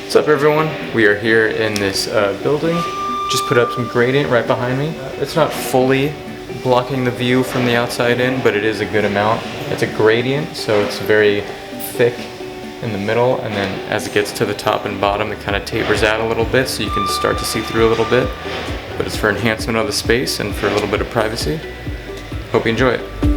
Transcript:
What's up everyone? We are here in this building. Just put up some gradient right behind me. It's not fully blocking the view from the outside in, but it is a good amount. It's a gradient, so it's very thick in the middle, and then as it gets to the top and bottom, it kind of tapers out a little bit, so you can start to see through a little bit. But it's for enhancement of the space and for a little bit of privacy. Hope you enjoy it.